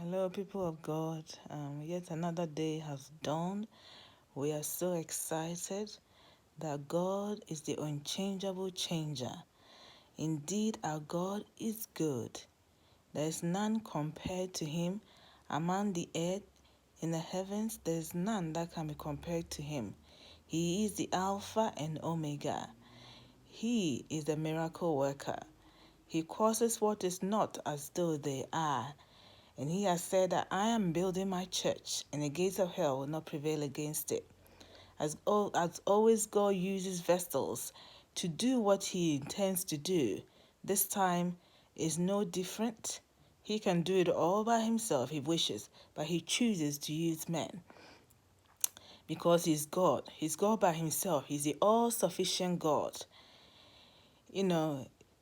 Hello, people of God. Yet another day has dawned. We are so excited that God is the unchangeable changer. Indeed, our God is good. There is none compared to him among the earth. In the heavens, there is none that can be compared to him. He is the Alpha and Omega. He is the miracle worker. He causes what is not as though they are. And he has said that I am building my church, and the gates of hell will not prevail against it. As always, God uses vessels to do what he intends to do. This time is no different. He can do it all by himself if he wishes, but he chooses to use men because he's God. He's God by himself. He's the all-sufficient God.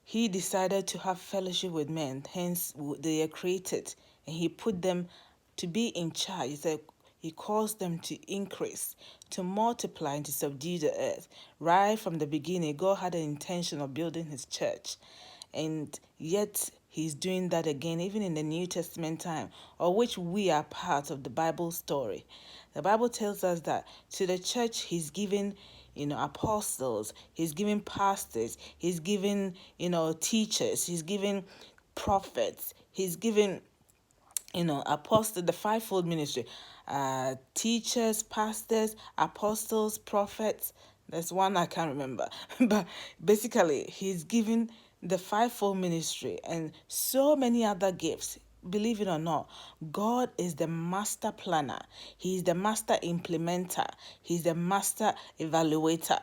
He decided to have fellowship with men, hence they are created, and he put them to be in charge. He caused them to increase, to multiply, and to subdue the earth. Right from the beginning, God had an intention of building his church, and yet he's doing that again, even in the New Testament time, of which we are part of the Bible story. The Bible tells us that to the church he's given apostles, he's giving pastors, he's giving, teachers, he's giving prophets, he's giving, apostle, the fivefold ministry, teachers, pastors, apostles, prophets. There's one I can't remember, but basically he's giving the fivefold ministry and so many other gifts. Believe it or not, God is the master planner. He's the master implementer. He's the master evaluator.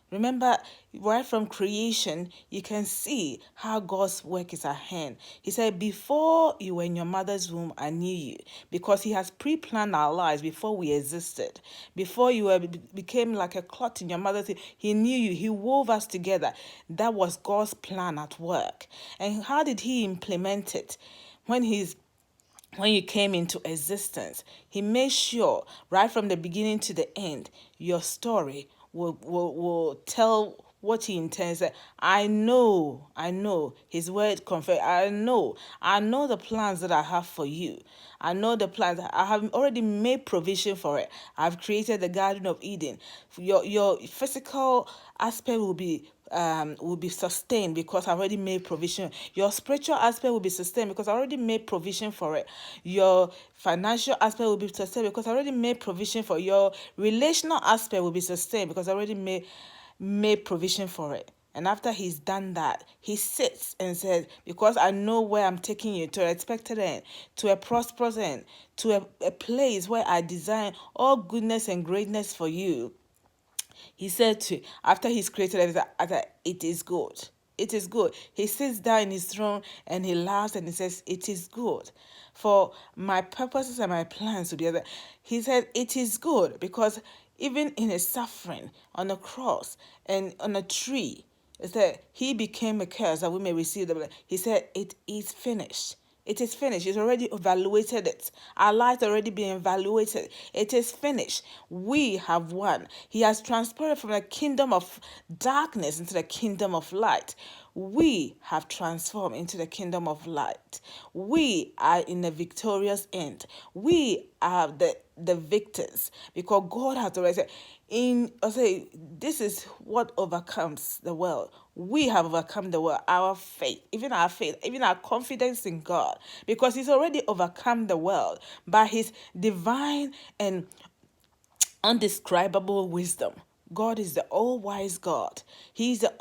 Remember, right from creation, you can see how God's work is at hand. He said, before you were in your mother's womb, I knew you. Because he has pre-planned our lives before we existed. Before you became like a clot in your mother's womb, he knew you. He wove us together. That was God's plan at work. And how did he implement it? When you came into existence, he made sure right from the beginning to the end, your story will tell what he intends. I know, his word confirms. I know the plans that I have for you. I know the plans. I have already made provision for it. I've created the Garden of Eden. Your physical aspect will be sustained because I already made provision. Your spiritual aspect will be sustained because I already made provision for it. Your financial aspect will be sustained because I already made provision for it. Your relational aspect will be sustained because I already made provision for it. And after he's done that, he sits and says, because I know where I'm taking you to an expected end, to a prosperous end, to a place where I design all goodness and greatness for you. He said to, after he's created everything, it is good. It is good. He sits down in his throne and he laughs and he says, it is good. For my purposes and my plans to be other. He said, it is good because even in his suffering on a cross and on a tree, it said he became a curse that we may receive the blood. He said, it is finished. It is finished. He's already evaluated it. Our lives already been evaluated. It is finished. We have won. He has transported from the kingdom of darkness into the kingdom of light. We have transformed into the kingdom of light. We are in a victorious end. We are the victors because God has already said, this is what overcomes the world. We have overcome the world, our faith, even our confidence in God, because he's already overcome the world by his divine and undescribable wisdom. God is the all-wise God. He's the